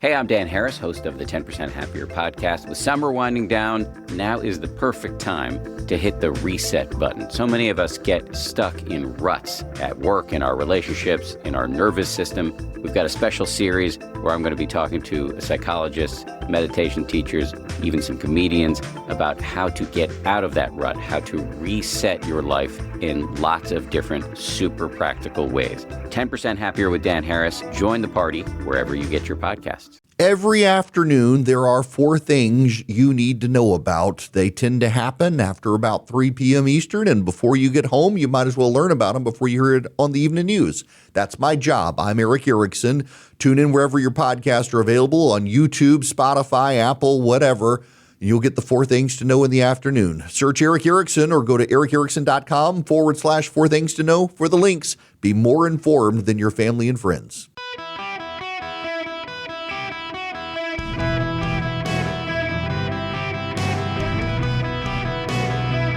Hey, I'm Dan Harris, host of the 10% Happier podcast. With summer winding down, now is the perfect time to hit the reset button. So many of us get stuck in ruts at work, in our relationships, in our nervous system. We've got a special series where I'm going to be talking to psychologists, meditation teachers, even some comedians about how to get out of that rut, how to reset your life in lots of different super practical ways. 10% Happier with Dan Harris. Join the party wherever you get your podcasts. Every afternoon, there are 4 things you need to know about. They tend to happen after about 3 p.m. Eastern, and before you get home, you might as well learn about them before you hear it on the evening news. That's my job. I'm Erick Erickson. Tune in wherever your podcasts are available, on YouTube, Spotify, Apple, whatever. You'll get the 4 things to know in the afternoon. Search Erick Erickson or go to ericerickson.com/4 things to know for the links. Be more informed than your family and friends.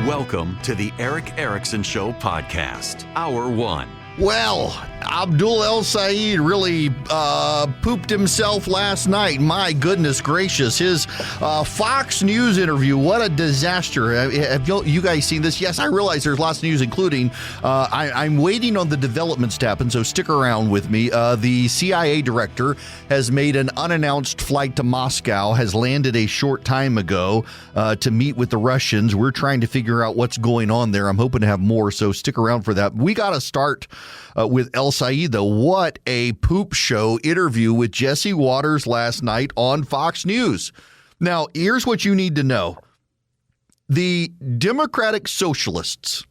Welcome to the Erick Erickson Show podcast, Hour 1. Well, Abdul El-Sayed really pooped himself last night. My goodness gracious. His Fox News interview, what a disaster. Have you guys seen this? Yes, I realize there's lots of news, including I'm waiting on the developments to happen, so stick around with me. The CIA director has made an unannounced flight to Moscow, has landed a short time ago to meet with the Russians. We're trying to figure out what's going on there. I'm hoping to have more, so stick around for that. We got to start with El-Sayed, though. What a poop show interview with Jesse Waters last night on Fox News. Now, here's what you need to know. The Democratic Socialists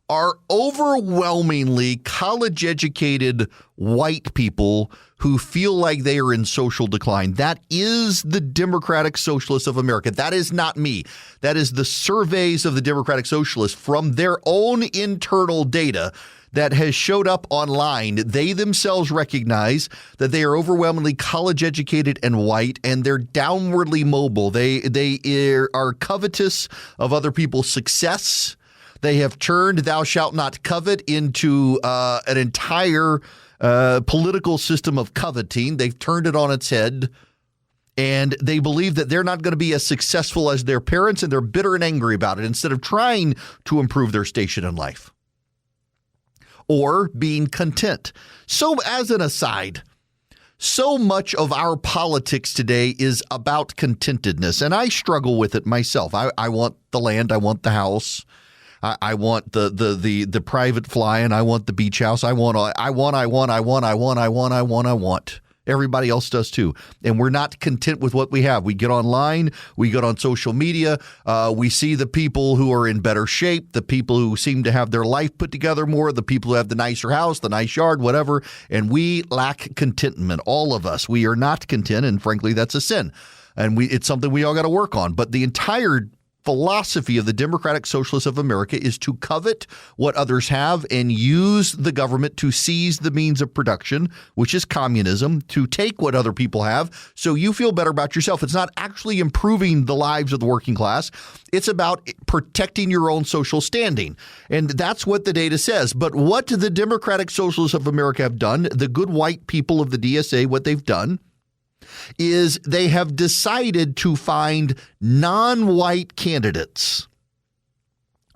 are overwhelmingly college-educated white people who feel like they are in social decline. That is the Democratic Socialists of America. That is not me. That is the surveys of the Democratic Socialists from their own internal data that has showed up online. They themselves recognize that they are overwhelmingly college-educated and white, and they're downwardly mobile. They are covetous of other people's success. They have turned "thou shalt not covet" into an entire political system of coveting. They've turned it on its head, and they believe that they're not going to be as successful as their parents, and they're bitter and angry about it instead of trying to improve their station in life or being content. So as an aside, so much of our politics today is about contentedness, and I struggle with it myself. I want the land. I want the house. I want the private fly, and I want the beach house. I want. Everybody else does too. And we're not content with what we have. We get online, we get on social media, we see the people who are in better shape, the people who seem to have their life put together more, the people who have the nicer house, the nice yard, whatever, and we lack contentment. All of us. We are not content, and frankly, that's a sin. And it's something we all got to work on. But the entire philosophy of the Democratic Socialists of America is to covet what others have and use the government to seize the means of production, which is communism, to take what other people have so you feel better about yourself. It's not actually improving the lives of the working class. It's about protecting your own social standing. And that's what the data says. But what the Democratic Socialists of America have done, the good white people of the DSA, what they've done is they have decided to find non-white candidates.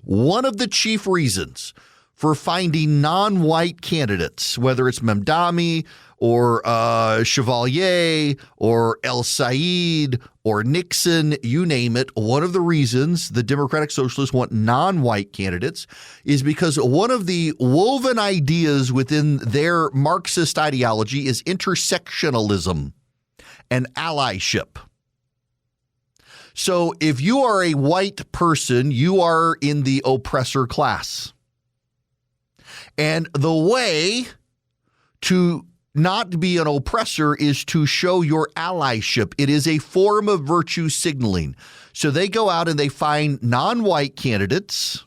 One of the chief reasons for finding non-white candidates, whether it's Mamdani or Chevalier or El-Sayed or Nixon, you name it, one of the reasons the Democratic Socialists want non-white candidates is because one of the woven ideas within their Marxist ideology is intersectionalism and allyship. So if you are a white person, you are in the oppressor class. And the way to not be an oppressor is to show your allyship. It is a form of virtue signaling. So they go out and they find non-white candidates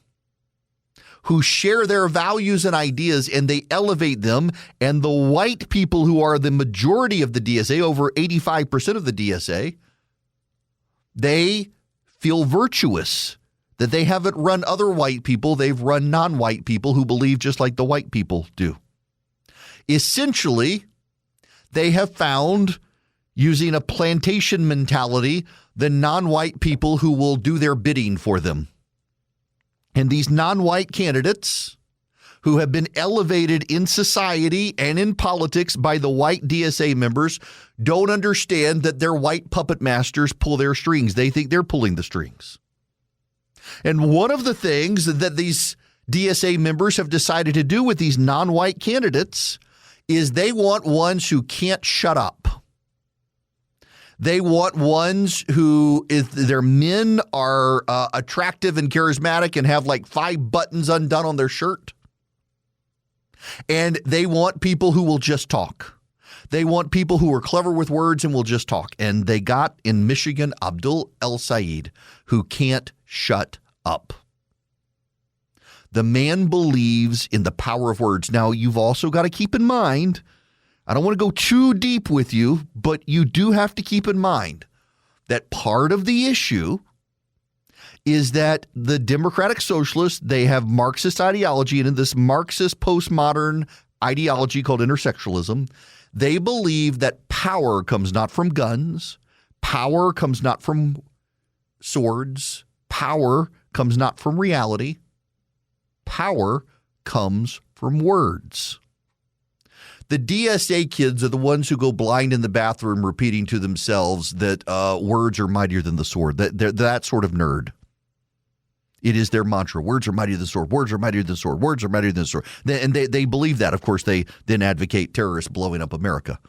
who share their values and ideas, and they elevate them. And the white people who are the majority of the DSA, over 85% of the DSA, they feel virtuous that they haven't run other white people. They've run non-white people who believe just like the white people do. Essentially, they have found, using a plantation mentality, the non-white people who will do their bidding for them. And these non-white candidates who have been elevated in society and in politics by the white DSA members don't understand that their white puppet masters pull their strings. They think they're pulling the strings. And one of the things that these DSA members have decided to do with these non-white candidates is they want ones who can't shut up. They want ones who, if their men are attractive and charismatic and have like 5 buttons undone on their shirt. And they want people who will just talk. They want people who are clever with words and will just talk. And they got in Michigan Abdul El-Sayed, who can't shut up. The man believes in the power of words. Now, you've also got to keep in mind, I don't want to go too deep with you, but you do have to keep in mind that part of the issue is that the Democratic Socialists, they have Marxist ideology, and in this Marxist postmodern ideology called intersectionalism, they believe that power comes not from guns, power comes not from swords, power comes not from reality, power comes from words. The DSA kids are the ones who go blind in the bathroom repeating to themselves that words are mightier than the sword. They're that sort of nerd. It is their mantra. Words are mightier than the sword. Words are mightier than the sword. Words are mightier than the sword. And they believe that. Of course, they then advocate terrorists blowing up America.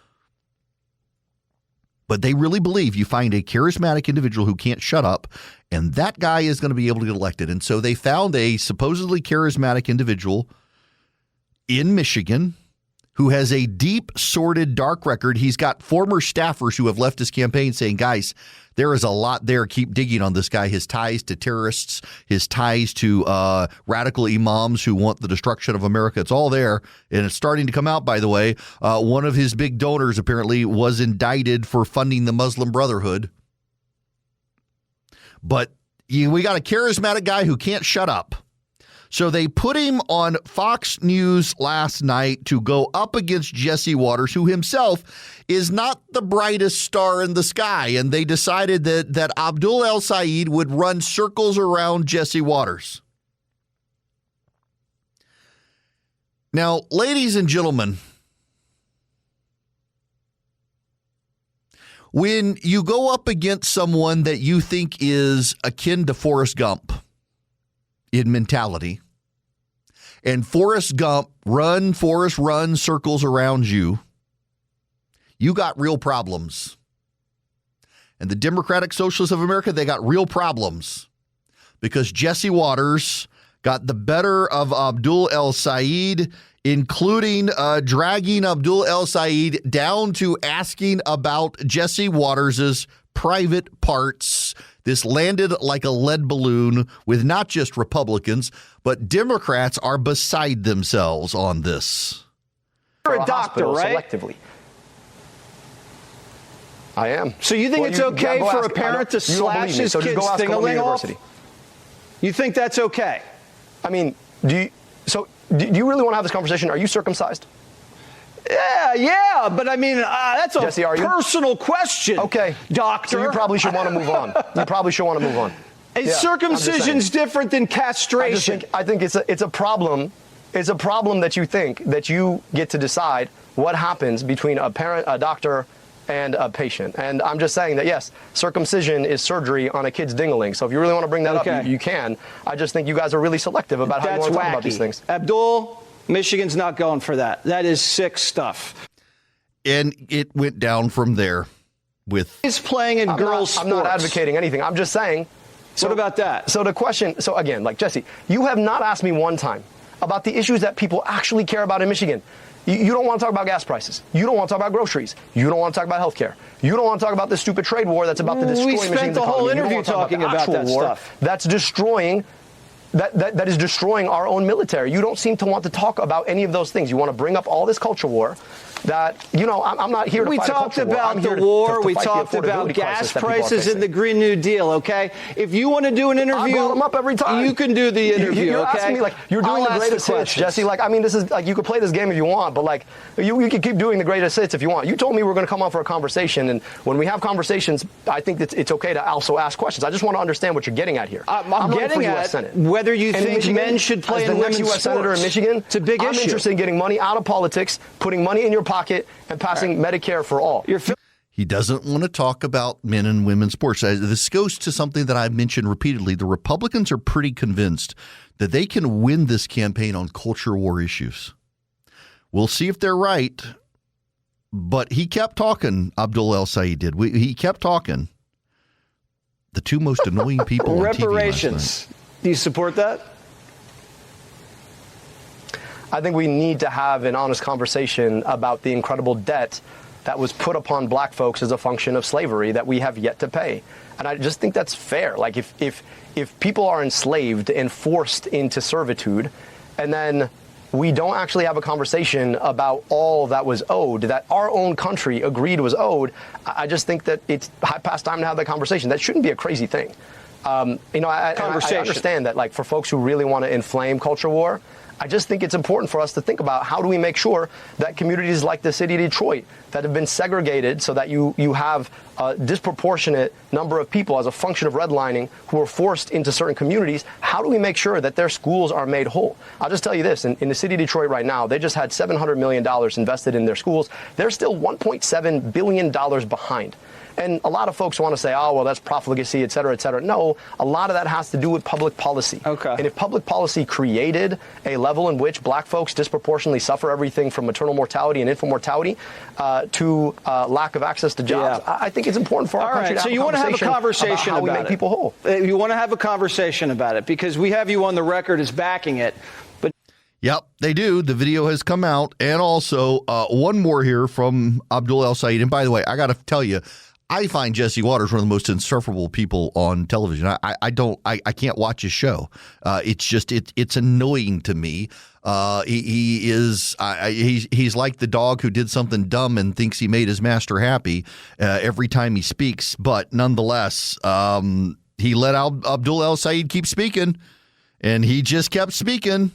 But they really believe you find a charismatic individual who can't shut up, and that guy is going to be able to get elected. And so they found a supposedly charismatic individual in Michigan who has a deep, sordid, dark record. He's got former staffers who have left his campaign saying, guys, there is a lot there. Keep digging on this guy. His ties to terrorists, his ties to radical imams who want the destruction of America. It's all there. And it's starting to come out, by the way. One of his big donors apparently was indicted for funding the Muslim Brotherhood. But we got a charismatic guy who can't shut up. So they put him on Fox News last night to go up against Jesse Waters, who himself is not the brightest star in the sky. And they decided that Abdul El-Sayed would run circles around Jesse Waters. Now, ladies and gentlemen, when you go up against someone that you think is akin to Forrest Gump in mentality, and Forrest Gump, run, Forrest, run, circles around you, you got real problems. And the Democratic Socialists of America, they got real problems because Jesse Waters got the better of Abdul El-Sayed, including dragging Abdul El-Sayed down to asking about Jesse Waters' private parts. This landed like a lead balloon with not just Republicans, but Democrats are beside themselves on this. You're a doctor, right? Selectively. I am. So you think it's okay for a parent to slash his kid's thing-a-ling off? You think that's okay? I mean, do you really want to have this conversation? Are you circumcised? Yeah, but I mean, that's a Jesse, personal question. Okay, doctor. So you probably should want to move on. Circumcision's different than castration. I think it's a problem. It's a problem that you think that you get to decide what happens between a parent, a doctor, and a patient. And I'm just saying that, yes, circumcision is surgery on a kid's ding-a-ling. So if you really want to bring that up, you can. I just think you guys are really selective about how you want to talk about these things. Abdul, Michigan's not going for that. That is sick stuff. And it went down from there with... He's playing in girls' sports. I'm not advocating anything. I'm just saying... What about that? So the question... So again, like, Jesse, you have not asked me one time about the issues that people actually care about in Michigan. You don't want to talk about gas prices. You don't want to talk about groceries. You don't want to talk about health care. You don't want to talk about this stupid trade war that's about to destroy Michigan's economy. We spent the whole interview talking about that stuff. That's destroying... That is destroying our own military. You don't seem to want to talk about any of those things. You want to bring up all this culture war. that, I'm not here to fight a culture war. We talked about the war. We talked about gas prices and the Green New Deal, okay? If you want to do an interview, I brought them up every time. You can do the interview, You're okay? asking me, you're doing the greatest hits, Jesse. This is, you could play this game if you want, but, you can keep doing the greatest hits if you want. You told me we're going to come on for a conversation, and when we have conversations, I think it's okay to also ask questions. I just want to understand what you're getting at here. I'm getting at whether you think men should play in women's sports. U.S. Senator in Michigan, it's a big issue. I'm interested in getting money out of politics, putting money in your pocket, and passing Medicare for all. He doesn't want to talk about men and women's sports. This goes to something that I've mentioned repeatedly. The Republicans are pretty convinced that they can win this campaign on culture war issues. We'll see if they're right. But he kept talking, Abdul El-Sayed did. He kept talking. The two most annoying people on TV reparations. last night. Do you support that? I think we need to have an honest conversation about the incredible debt that was put upon black folks as a function of slavery that we have yet to pay. And I just think that's fair. If people are enslaved and forced into servitude, and then we don't actually have a conversation about all that was owed, that our own country agreed was owed, I just think that it's past time to have that conversation. That shouldn't be a crazy thing. I understand that, for folks who really want to inflame culture war, I just think it's important for us to think about how do we make sure that communities like the city of Detroit that have been segregated so that you have a disproportionate number of people as a function of redlining who are forced into certain communities, how do we make sure that their schools are made whole? I'll just tell you this, in the city of Detroit right now, they just had $700 million invested in their schools. They're still $1.7 billion behind. And a lot of folks want to say, oh, well, that's profligacy, et cetera, et cetera. No, a lot of that has to do with public policy. Okay. And if public policy created a level in which black folks disproportionately suffer everything from maternal mortality and infant mortality to lack of access to jobs, I think it's important for our country to have a conversation about how we make people whole. You want to have a conversation about it because we have you on the record as backing it. Yep, they do. The video has come out. And also one more here from Abdul El-Sayed. And by the way, I got to tell you, I find Jesse Waters one of the most insufferable people on television. I can't watch his show. It's annoying to me. He's like the dog who did something dumb and thinks he made his master happy every time he speaks. But nonetheless, he let Abdul El-Sayed keep speaking, and he just kept speaking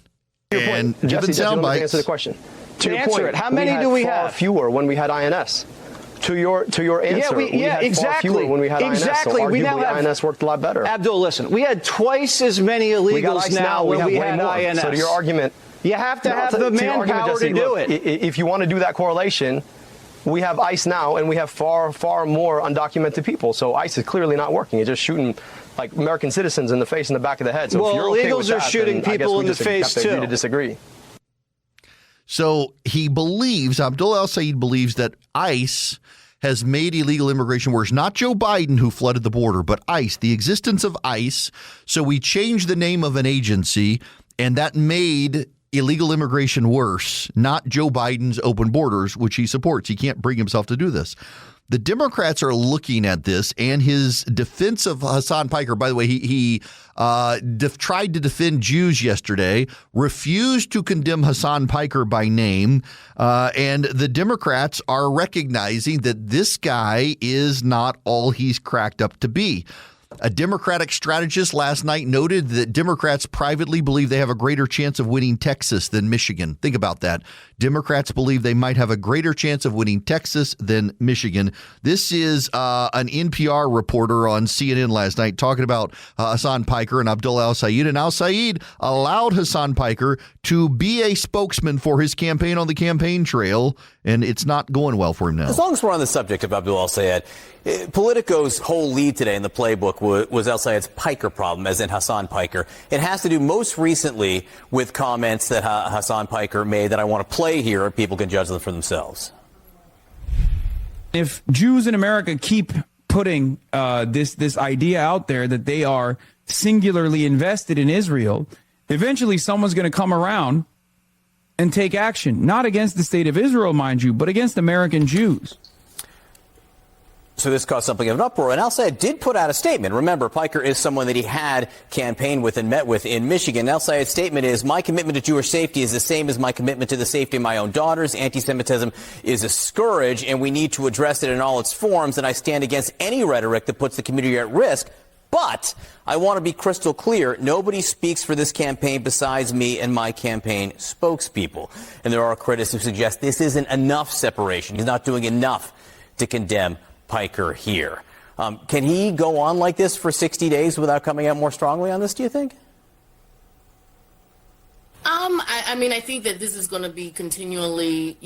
and giving sound bites. Answer the question. To your point, how many do we have? Fewer when we had INS. To your answer, we had exactly. far fewer when we had INS. So arguably, INS worked a lot better. Abdul, listen, we had twice as many illegals now when we had INS. So to your argument, you have to have the manpower to do it. If you want to do that correlation, we have ICE now, and we have far, far more undocumented people. So ICE is clearly not working. It's just shooting American citizens in the face and the back of the head. So if you're okay with that, illegals are shooting people in the face too. Agree to disagree. So he believes, Abdul El-Sayed believes that ICE has made illegal immigration worse. Not Joe Biden who flooded the border, but ICE, the existence of ICE. So we changed the name of an agency, and that made illegal immigration worse, not Joe Biden's open borders, which he supports. He can't bring himself to do this. The Democrats are looking at this, and his defense of Hassan Piker, by the way, he tried to defend Jews yesterday, refused to condemn Hassan Piker by name, and the Democrats are recognizing that this guy is not all he's cracked up to be. A Democratic strategist last night noted that Democrats privately believe they have a greater chance of winning Texas than Michigan. Think about that. Democrats believe they might have a greater chance of winning Texas than Michigan. This is an NPR reporter on CNN last night talking about Hassan Piker and Abdul El-Sayed. And El-Sayed allowed Hassan Piker to be a spokesman for his campaign on the campaign trail, and it's not going well for him now. As long as we're on the subject of Abdul El-Sayed, Politico's whole lead today in the playbook was El-Sayed's Piker problem, as in Hassan Piker. It has to do most recently with comments that Hassan Piker made that I want to play here, and people can judge them for themselves. If Jews in America keep putting this idea out there that they are singularly invested in Israel, eventually someone's going to come around and take action, not against the state of Israel, mind you, but against American Jews. So this caused something of an uproar, and El-Sayed did put out a statement. Remember, Piker is someone that he had campaigned with and met with in Michigan. El-Sayed's statement is, my commitment to Jewish safety is the same as my commitment to the safety of my own daughters. Anti-Semitism is a scourge, and we need to address it in all its forms, and I stand against any rhetoric that puts the community at risk. But I want to be crystal clear. Nobody speaks for this campaign besides me and my campaign spokespeople. And there are critics who suggest this isn't enough separation. He's not doing enough to condemn Piker here. Can he go on like this for 60 days without coming out more strongly on this, do you think? I mean, I think that this is going to be continually,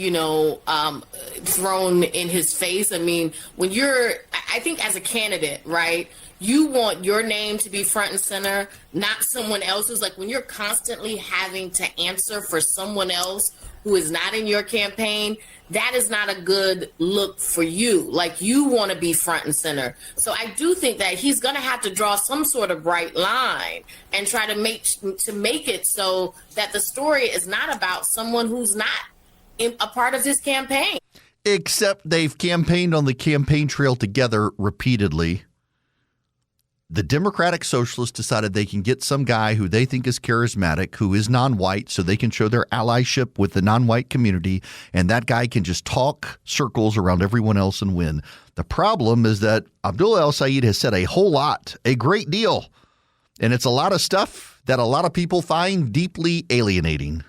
thrown in his face. I mean, I think as a candidate, right, you want your name to be front and center, not someone else's. Like when you're constantly having to answer for someone else who is not in your campaign, that is not a good look for you. Like you want to be front and center. So I do think that he's going to have to draw some sort of bright line and try to make it so that the story is not about someone who's not a part of his campaign. Except they've campaigned on the campaign trail together repeatedly. The Democratic Socialists decided they can get some guy who they think is charismatic, who is non-white, so they can show their allyship with the non-white community, and that guy can just talk circles around everyone else and win. The problem is that Abdul El-Sayed has said a whole lot, a great deal, and it's a lot of stuff that a lot of people find deeply alienating.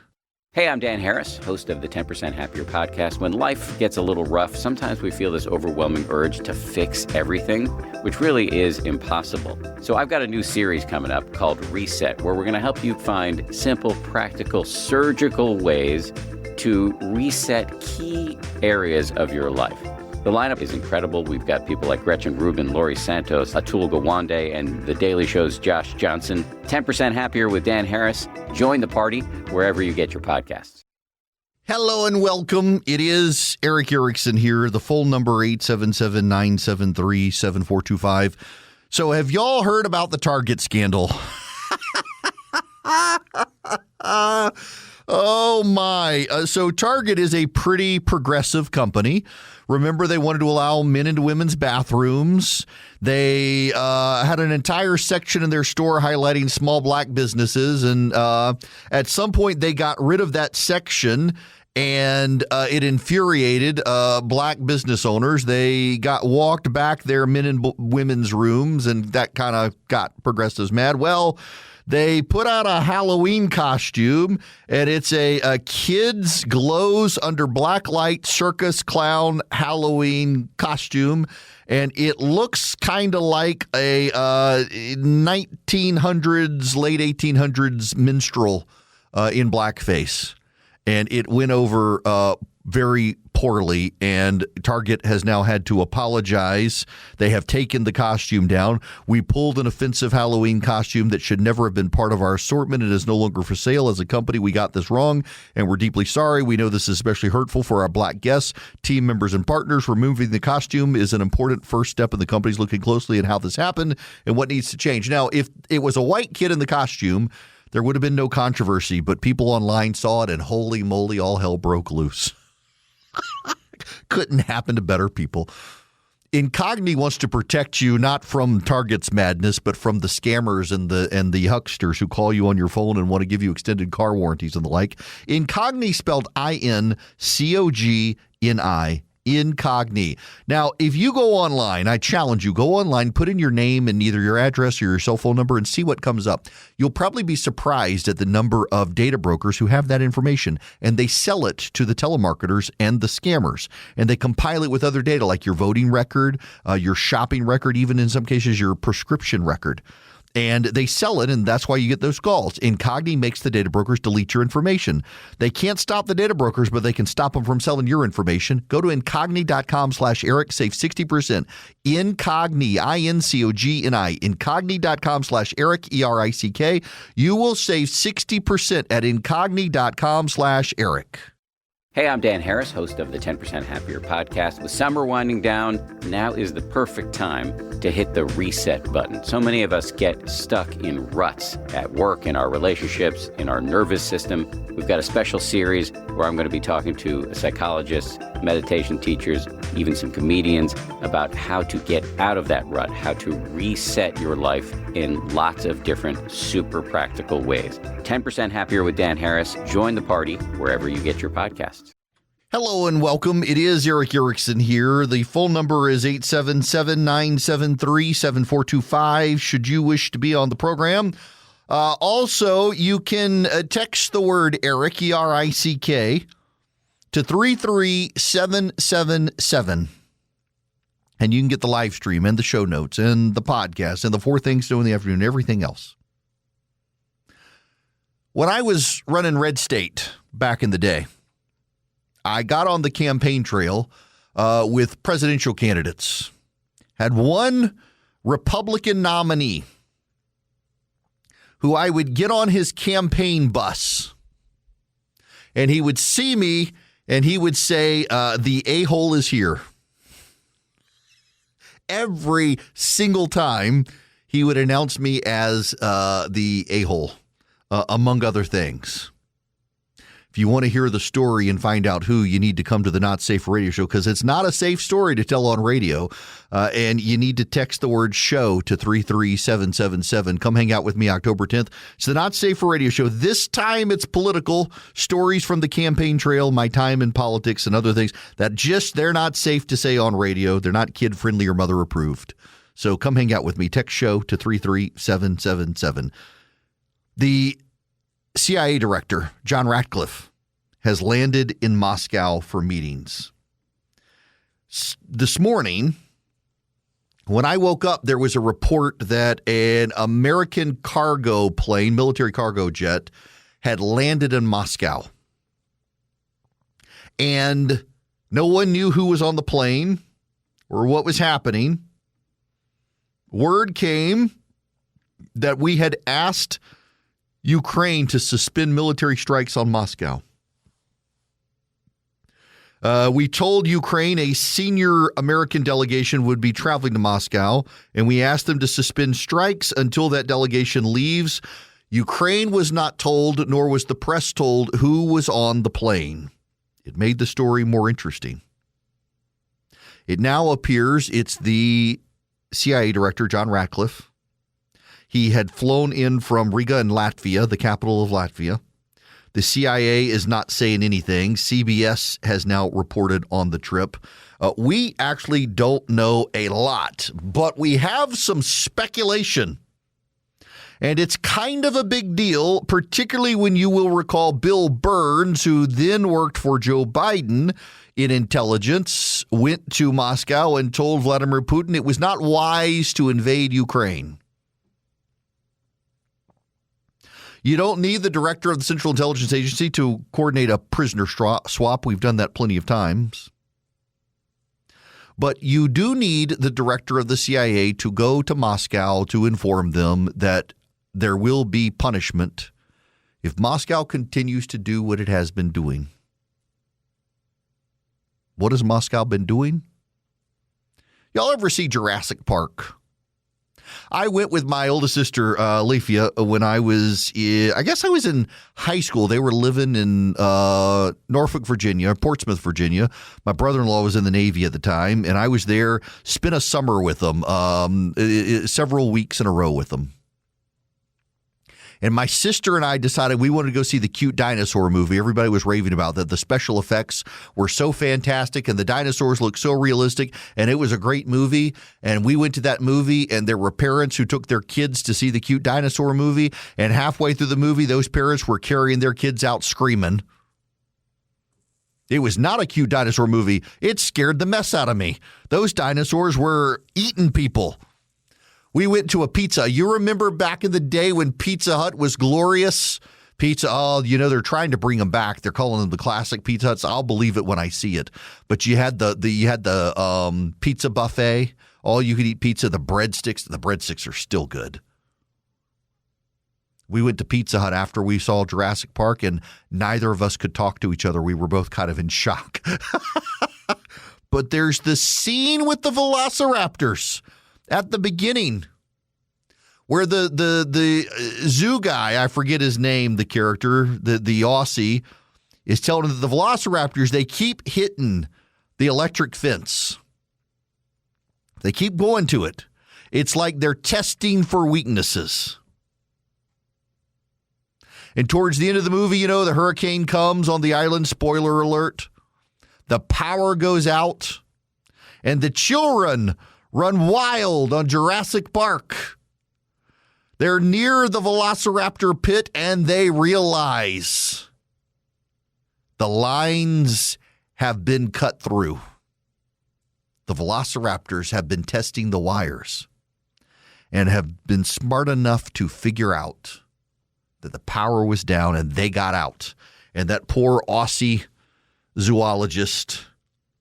Hey, I'm Dan Harris, host of the 10% Happier podcast. When life gets a little rough, sometimes we feel this overwhelming urge to fix everything, which really is impossible. So I've got a new series coming up called Reset, where we're going to help you find simple, practical, surgical ways to reset key areas of your life. The lineup is incredible. We've got people like Gretchen Rubin, Laurie Santos, Atul Gawande, and The Daily Show's Josh Johnson. 10% Happier with Dan Harris. Join the party wherever you get your podcasts. Hello and welcome. It is Erick Erickson here. The phone number 877-973-7425. So have y'all heard about the Target scandal? Oh, my. So Target is a pretty progressive company. Remember, they wanted to allow men into women's bathrooms. They had an entire section in their store highlighting small black businesses. And at some point, they got rid of that section, and it infuriated black business owners. They got walked back their men and women's rooms, and that kind of got progressives mad. Well, they put out a Halloween costume, and it's a kids glows under black light circus clown Halloween costume, and it looks kind of like a 1900s, late 1800s minstrel in blackface, and it went over very poorly, and Target has now had to apologize. They have taken the costume down. We pulled an offensive Halloween costume that should never have been part of our assortment. It is no longer for sale. As a company, we got this wrong, and we're deeply sorry. We know this is especially hurtful for our black guests, team members, and partners. Removing the costume is an important first step, and the company's looking closely at how this happened and what needs to change. Now, if it was a white kid in the costume, there would have been no controversy, but people online saw it, and holy moly, all hell broke loose. Couldn't happen to better people. Incogni wants to protect you not from Target's madness, but from the scammers and the hucksters who call you on your phone and want to give you extended car warranties and the like. Incogni spelled Incogni. Incogni. Now, if you go online, I challenge you, go online, put in your name and either your address or your cell phone number and see what comes up. You'll probably be surprised at the number of data brokers who have that information, and they sell it to the telemarketers and the scammers, and they compile it with other data like your voting record, your shopping record, even in some cases your prescription record. And they sell it, and that's why you get those calls. Incogni makes the data brokers delete your information. They can't stop the data brokers, but they can stop them from selling your information. Go to incogni.com/Erick. Save 60%. Incogni, Incogni. Incogni.com/Erick, ERICK. You will save 60% at incogni.com/Erick. Hey, I'm Dan Harris, host of the 10% Happier podcast. With summer winding down, now is the perfect time to hit the reset button. So many of us get stuck in ruts at work, in our relationships, in our nervous system. We've got a special series where I'm going to be talking to psychologists, meditation teachers, even some comedians, about how to get out of that rut, how to reset your life in lots of different super practical ways. 10% Happier with Dan Harris. Join the party wherever you get your podcasts. Hello and welcome. It is Erick Erickson here. The phone number is 877-973-7425 should you wish to be on the program. Also, you can text the word Erick, E-R-I-C-K, to 33777. And you can get the live stream and the show notes and the podcast and the 4 things to do in the afternoon and everything else. When I was running Red State back in the day, I got on the campaign trail with presidential candidates. Had one Republican nominee who I would get on his campaign bus, and he would see me, and he would say, the a-hole is here. Every single time he would announce me as the a-hole, among other things. If you want to hear the story and find out who, you need to come to the Not Safe Radio Show, because it's not a safe story to tell on radio. And you need to text the word show to 33777. Come hang out with me October 10th. It's the Not Safe Radio Show. This time it's political stories from the campaign trail, my time in politics and other things that they're not safe to say on radio. They're not kid friendly or mother approved. So come hang out with me. Text show to 33777. The CIA Director John Ratcliffe has landed in Moscow for meetings. This morning, when I woke up, there was a report that an American cargo plane, military cargo jet, had landed in Moscow. And no one knew who was on the plane or what was happening. Word came that we had asked Ukraine to suspend military strikes on Moscow. We told Ukraine a senior American delegation would be traveling to Moscow, and we asked them to suspend strikes until that delegation leaves. Ukraine was not told, nor was the press told, who was on the plane. It made the story more interesting. It now appears it's the CIA Director, John Ratcliffe. He had flown in from Riga in Latvia, the capital of Latvia. The CIA is not saying anything. CBS has now reported on the trip. We actually don't know a lot, but we have some speculation. And it's kind of a big deal, particularly when you will recall Bill Burns, who then worked for Joe Biden in intelligence, went to Moscow and told Vladimir Putin it was not wise to invade Ukraine. You don't need the director of the Central Intelligence Agency to coordinate a prisoner swap. We've done that plenty of times. But you do need the director of the CIA to go to Moscow to inform them that there will be punishment if Moscow continues to do what it has been doing. What has Moscow been doing? Y'all ever see Jurassic Park? I went with my oldest sister, Lafia, when I was in high school. They were living in Norfolk, Virginia, Portsmouth, Virginia. My brother-in-law was in the Navy at the time, and I was there, spent a summer with them, several weeks in a row with them. And my sister and I decided we wanted to go see the cute dinosaur movie. Everybody was raving about that. The special effects were so fantastic and the dinosaurs looked so realistic, and it was a great movie. And we went to that movie, and there were parents who took their kids to see the cute dinosaur movie. And halfway through the movie, those parents were carrying their kids out screaming. It was not a cute dinosaur movie. It scared the mess out of me. Those dinosaurs were eating people. We went to a pizza. You remember back in the day when Pizza Hut was glorious? Pizza, they're trying to bring them back. They're calling them the classic Pizza Huts. I'll believe it when I see it. But you had the pizza buffet, all you could eat pizza, the breadsticks. The breadsticks are still good. We went to Pizza Hut after we saw Jurassic Park, and neither of us could talk to each other. We were both kind of in shock. But there's the scene with the velociraptors at the beginning, where the zoo guy, I forget his name, the character, the Aussie, is telling them that the velociraptors, they keep hitting the electric fence. They keep going to it. It's like they're testing for weaknesses. And towards the end of the movie, the hurricane comes on the island, spoiler alert. The power goes out, and the children run wild on Jurassic Park. They're near the Velociraptor pit, and they realize the lines have been cut through. The Velociraptors have been testing the wires and have been smart enough to figure out that the power was down and they got out. And that poor Aussie zoologist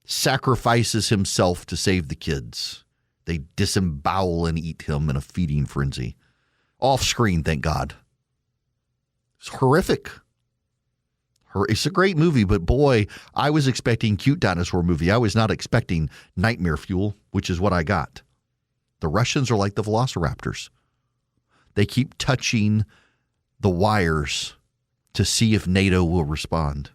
sacrifices himself to save the kids. They disembowel and eat him in a feeding frenzy. Off screen, thank God. It's horrific. It's a great movie, but boy, I was expecting cute dinosaur movie. I was not expecting nightmare fuel, which is what I got. The Russians are like the Velociraptors. They keep touching the wires to see if NATO will respond.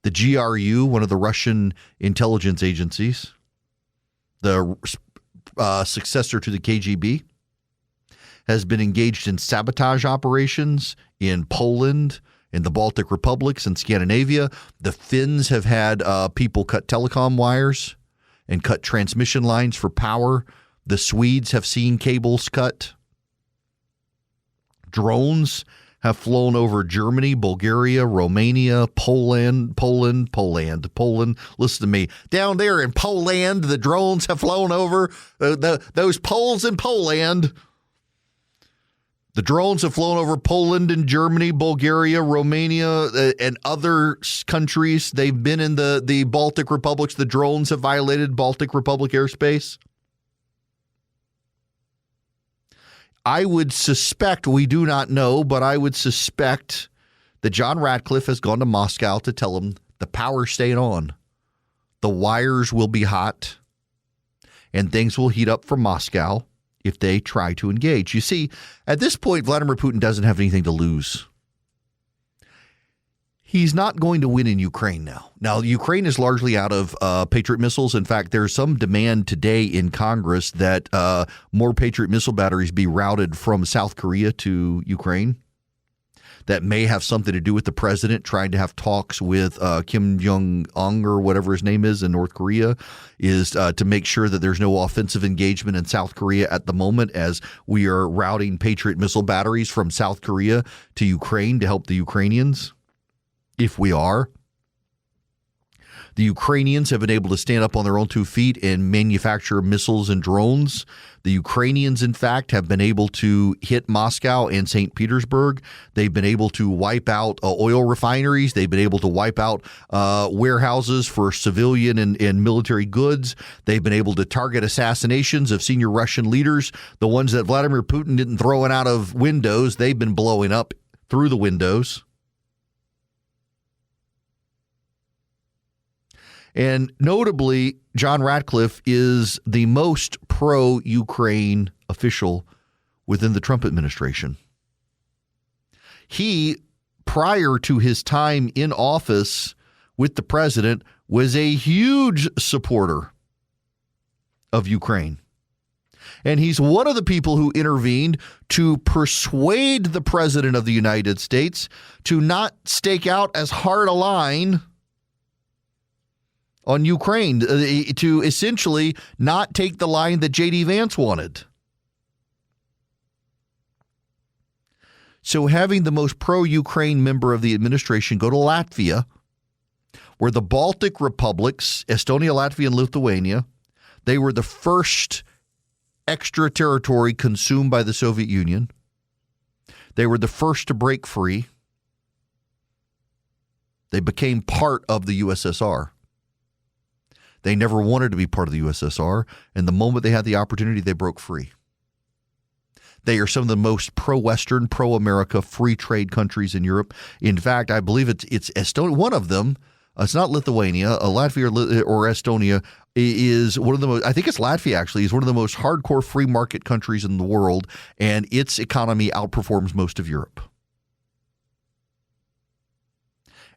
The GRU, one of the Russian intelligence agencies, the successor to the KGB, has been engaged in sabotage operations in Poland, in the Baltic republics, and Scandinavia. The Finns have had people cut telecom wires and cut transmission lines for power. The Swedes have seen cables cut. Drones have flown over Germany, Bulgaria, Romania, Poland. Listen to me. Down there in Poland, the drones have flown over those Poles in Poland. The drones have flown over Poland and Germany, Bulgaria, Romania, and other countries. They've been in the Baltic republics. The drones have violated Baltic Republic airspace. I would suspect, we do not know, but I would suspect that John Ratcliffe has gone to Moscow to tell him the power's staying on. The wires will be hot, and things will heat up for Moscow if they try to engage. You see, at this point, Vladimir Putin doesn't have anything to lose. He's not going to win in Ukraine now. Now, Ukraine is largely out of Patriot missiles. In fact, there's some demand today in Congress that more Patriot missile batteries be routed from South Korea to Ukraine. That may have something to do with the president trying to have talks with Kim Jong-un or whatever his name is in North Korea, is to make sure that there's no offensive engagement in South Korea at the moment as we are routing Patriot missile batteries from South Korea to Ukraine to help the Ukrainians. If we are. The Ukrainians have been able to stand up on their own 2 feet and manufacture missiles and drones. The Ukrainians, in fact, have been able to hit Moscow and St. Petersburg. They've been able to wipe out oil refineries. They've been able to wipe out warehouses for civilian and military goods. They've been able to target assassinations of senior Russian leaders. The ones that Vladimir Putin didn't throw out of windows, they've been blowing up through the windows. And notably, John Ratcliffe is the most pro-Ukraine official within the Trump administration. He, prior to his time in office with the president, was a huge supporter of Ukraine. And he's one of the people who intervened to persuade the president of the United States to not stake out as hard a line on Ukraine, to essentially not take the line that J.D. Vance wanted. So having the most pro-Ukraine member of the administration go to Latvia, where the Baltic republics, Estonia, Latvia, and Lithuania, they were the first extra territory consumed by the Soviet Union. They were the first to break free. They became part of the USSR. They never wanted to be part of the USSR, and the moment they had the opportunity, they broke free. They are some of the most pro-Western, pro-America, free trade countries in Europe. In fact, I believe it's Estonia. One of them, it's not Lithuania, Latvia or Estonia is one of the most, I think it's Latvia actually, is one of the most hardcore free market countries in the world, and its economy outperforms most of Europe.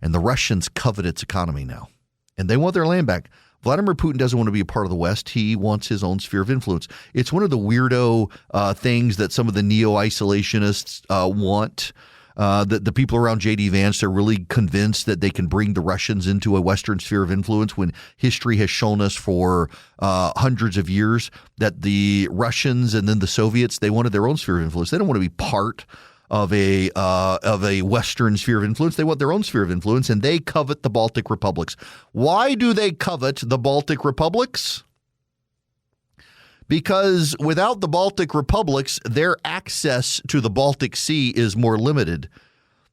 And the Russians covet its economy now. and they want their land back. Vladimir Putin doesn't want to be a part of the West. He wants his own sphere of influence. It's one of the weirdo things that some of the neo-isolationists want. The people around J.D. Vance are really convinced that they can bring the Russians into a Western sphere of influence when history has shown us for hundreds of years that the Russians and then the Soviets, they wanted their own sphere of influence. They don't want to be part of a Western sphere of influence. They want their own sphere of influence, and they covet the Baltic republics. Why do they covet the Baltic republics? Because without the Baltic republics, their access to the Baltic Sea is more limited.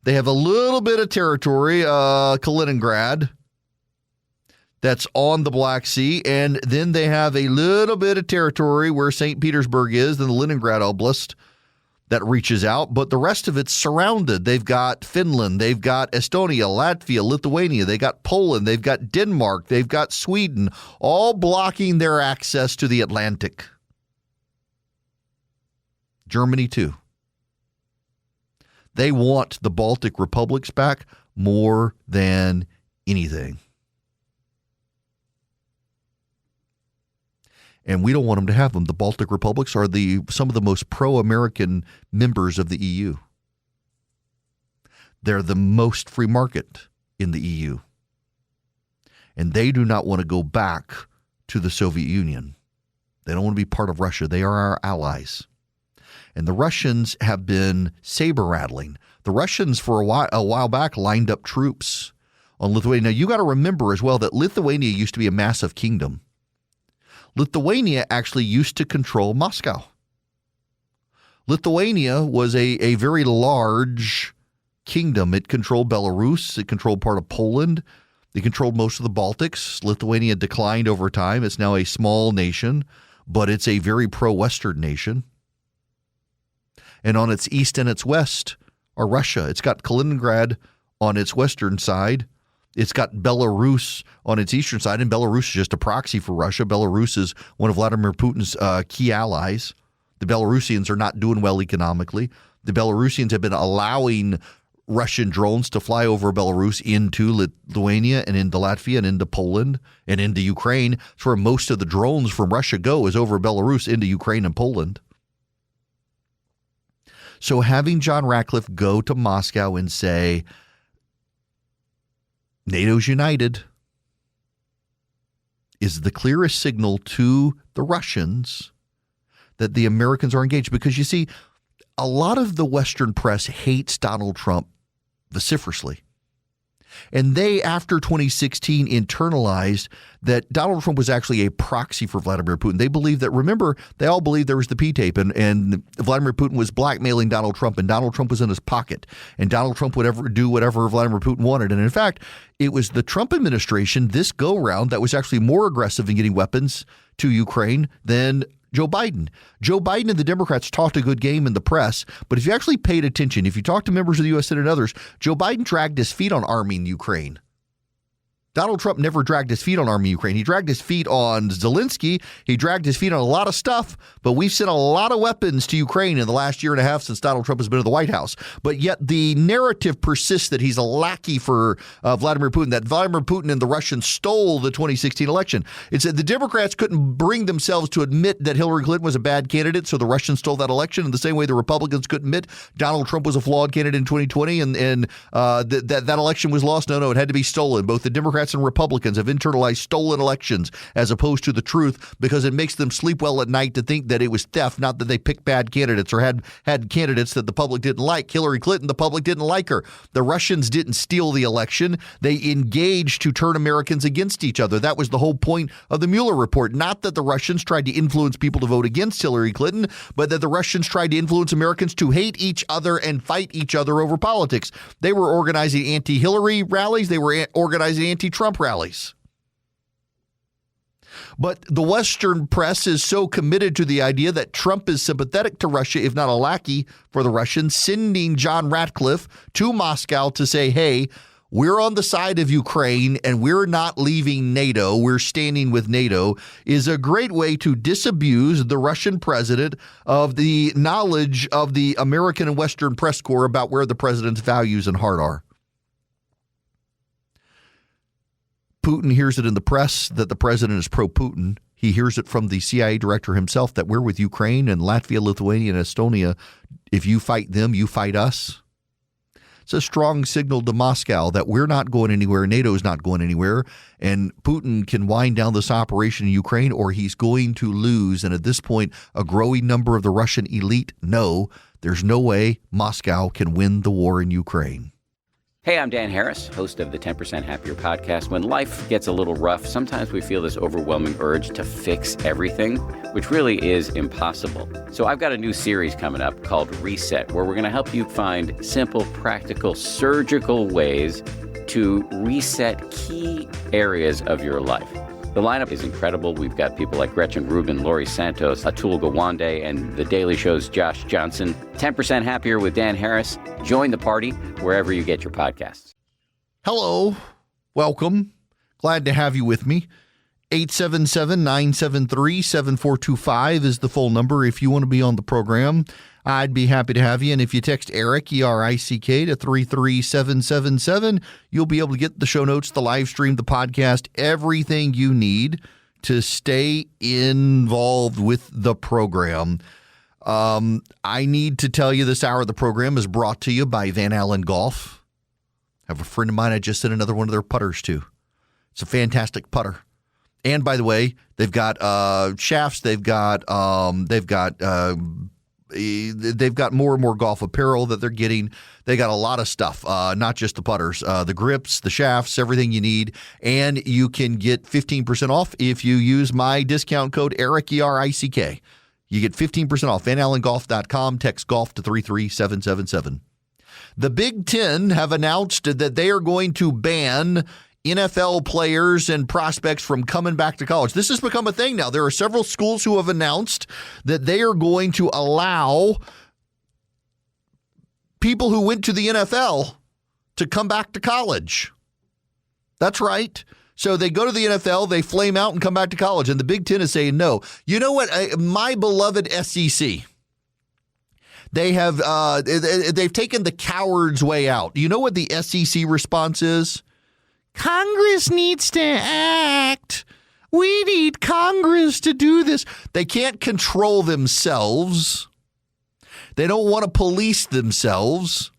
They have a little bit of territory, Kaliningrad, that's on the Black Sea, and then they have a little bit of territory where St. Petersburg is, in the Leningrad Oblast, that reaches out, but the rest of it's surrounded. They've got Finland, they've got Estonia, Latvia, Lithuania, they got Poland, they've got Denmark, they've got Sweden, all blocking their access to the Atlantic. Germany too. They want the Baltic republics back more than anything. And we don't want them to have them. The Baltic republics are some of the most pro-American members of the EU. They're the most free market in the EU. And they do not want to go back to the Soviet Union. They don't want to be part of Russia. They are our allies. And the Russians have been saber-rattling. The Russians, for a while back, lined up troops on Lithuania. Now, you got to remember as well that Lithuania used to be a massive kingdom. Lithuania actually used to control Moscow. Lithuania was a very large kingdom. It controlled Belarus. It controlled part of Poland. It controlled most of the Baltics. Lithuania declined over time. It's now a small nation, but it's a very pro-Western nation. And on its east and its west are Russia. It's got Kaliningrad on its western side. It's got Belarus on its eastern side, and Belarus is just a proxy for Russia. Belarus is one of Vladimir Putin's key allies. The Belarusians are not doing well economically. The Belarusians have been allowing Russian drones to fly over Belarus into Lithuania and into Latvia and into Poland and into Ukraine. It's where most of the drones from Russia go, is over Belarus into Ukraine and Poland. So having John Ratcliffe go to Moscow and say, NATO's united, is the clearest signal to the Russians that the Americans are engaged. Because you see, a lot of the Western press hates Donald Trump vociferously. And they, after 2016, internalized that Donald Trump was actually a proxy for Vladimir Putin. They believe that, remember, they all believed there was the P-tape and Vladimir Putin was blackmailing Donald Trump, and Donald Trump was in his pocket, and Donald Trump would do whatever Vladimir Putin wanted. And in fact, it was the Trump administration this go-round that was actually more aggressive in getting weapons to Ukraine than Joe Biden. Joe Biden and the Democrats talked a good game in the press, but if you actually paid attention, if you talked to members of the U.S. Senate and others, Joe Biden dragged his feet on arming Ukraine. Donald Trump never dragged his feet on arming Ukraine. He dragged his feet on Zelensky. He dragged his feet on a lot of stuff, but we've sent a lot of weapons to Ukraine in the last year and a half since Donald Trump has been in the White House. But yet the narrative persists that he's a lackey for Vladimir Putin, that Vladimir Putin and the Russians stole the 2016 election. It's that the Democrats couldn't bring themselves to admit that Hillary Clinton was a bad candidate, so the Russians stole that election, in the same way the Republicans couldn't admit Donald Trump was a flawed candidate in 2020 and that election was lost. No, it had to be stolen. Both the Democrats and Republicans have internalized stolen elections as opposed to the truth, because it makes them sleep well at night to think that it was theft, not that they picked bad candidates or had candidates that the public didn't like. Hillary Clinton, the public didn't like her. The Russians didn't steal the election. They engaged to turn Americans against each other. That was the whole point of the Mueller report. Not that the Russians tried to influence people to vote against Hillary Clinton, but that the Russians tried to influence Americans to hate each other and fight each other over politics. They were organizing anti-Hillary rallies. They were organizing anti-Trump rallies. But the Western press is so committed to the idea that Trump is sympathetic to Russia, if not a lackey for the Russians, sending John Ratcliffe to Moscow to say, hey, we're on the side of Ukraine and we're not leaving NATO, we're standing with NATO, is a great way to disabuse the Russian president of the knowledge of the American and Western press corps about where the president's values and heart are. Putin hears it in the press that the president is pro-Putin. He hears it from the CIA director himself that we're with Ukraine and Latvia, Lithuania, and Estonia. If you fight them, you fight us. It's a strong signal to Moscow that we're not going anywhere, NATO's not going anywhere, and Putin can wind down this operation in Ukraine or he's going to lose. And at this point, a growing number of the Russian elite know there's no way Moscow can win the war in Ukraine. Hey, I'm Dan Harris, host of the 10% Happier podcast. When life gets a little rough, sometimes we feel this overwhelming urge to fix everything, which really is impossible. So I've got a new series coming up called Reset, where we're going to help you find simple, practical, surgical ways to reset key areas of your life. The lineup is incredible. We've got people like Gretchen Rubin, Laurie Santos, Atul Gawande, and The Daily Show's Josh Johnson. 10% Happier with Dan Harris. Join the party wherever you get your podcasts. Hello. Welcome. Glad to have you with me. 877-973-7425 is the phone number if you want to be on the program. I'd be happy to have you. And if you text Erick, E-R-I-C-K, to 33777, you'll be able to get the show notes, the live stream, the podcast, everything you need to stay involved with the program. I need to tell you this hour of the program is brought to you by Van Allen Golf. I have a friend of mine I just sent another one of their putters to. It's a fantastic putter. And by the way, they've got shafts, they've got more and more golf apparel that they're getting. They got a lot of stuff, not just the putters, the grips, the shafts, everything you need. And you can get 15% off if you use my discount code Erick, E-R-I-C-K. You get 15% off. VanAllenGolf.com. Text golf to 33777. The Big Ten have announced that they are going to ban NFL players and prospects from coming back to college. This has become a thing now. There are several schools who have announced that they are going to allow people who went to the NFL to come back to college. That's right. So they go to the NFL, they flame out and come back to college. And the Big Ten is saying no. You know what? My beloved SEC, they've taken the coward's way out. You know what the SEC response is? Congress needs to act. We need Congress to do this. They can't control themselves. They don't want to police themselves.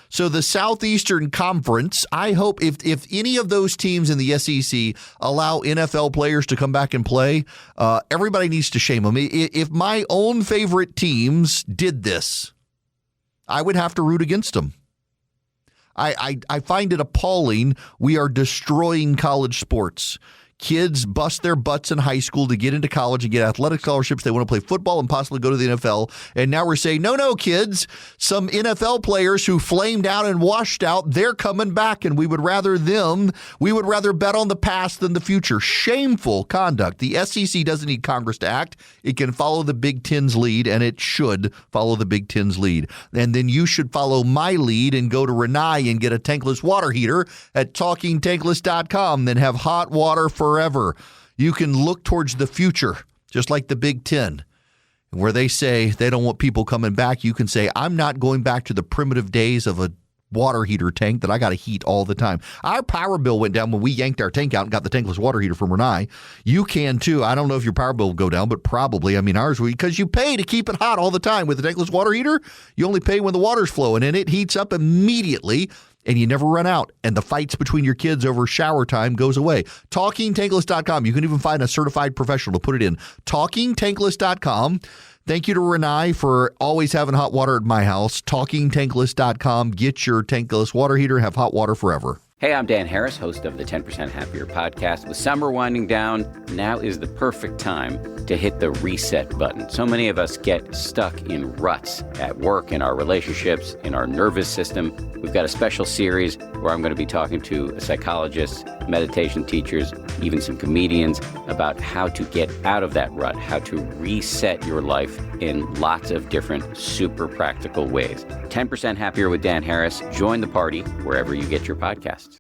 So the Southeastern Conference, I hope if any of those teams in the SEC allow NFL players to come back and play, everybody needs to shame them. If my own favorite teams did this, I would have to root against them. I find it appalling. We are destroying college sports. Kids bust their butts in high school to get into college and get athletic scholarships. They want to play football and possibly go to the NFL. And now we're saying, no, kids, some NFL players who flamed out and washed out, they're coming back. And we would rather bet on the past than the future. Shameful conduct. The SEC doesn't need Congress to act. It can follow the Big Ten's lead, and it should follow the Big Ten's lead. And then you should follow my lead and go to Renai and get a tankless water heater at talkingtankless.com. Then have hot water forever. You can look towards the future, just like the Big Ten, where they say they don't want people coming back. You can say, I'm not going back to the primitive days of a water heater tank that I got to heat all the time. Our power bill went down when we yanked our tank out and got the tankless water heater from Renai. You can too. I don't know if your power bill will go down, but probably. I mean, ours will, because you pay to keep it hot all the time. With the tankless water heater, you only pay when the water's flowing, and it heats up immediately. And you never run out. And the fights between your kids over shower time goes away. TalkingTankless.com. You can even find a certified professional to put it in. TalkingTankless.com. Thank you to Renai for always having hot water at my house. TalkingTankless.com. Get your tankless water heater. Have hot water forever. Hey, I'm Dan Harris, host of the 10% Happier podcast. With summer winding down, now is the perfect time to hit the reset button. So many of us get stuck in ruts at work, in our relationships, in our nervous system. We've got a special series where I'm going to be talking to psychologists, meditation teachers, even some comedians about how to get out of that rut, how to reset your life in lots of different super practical ways. 10% Happier with Dan Harris. Join the party wherever you get your podcasts.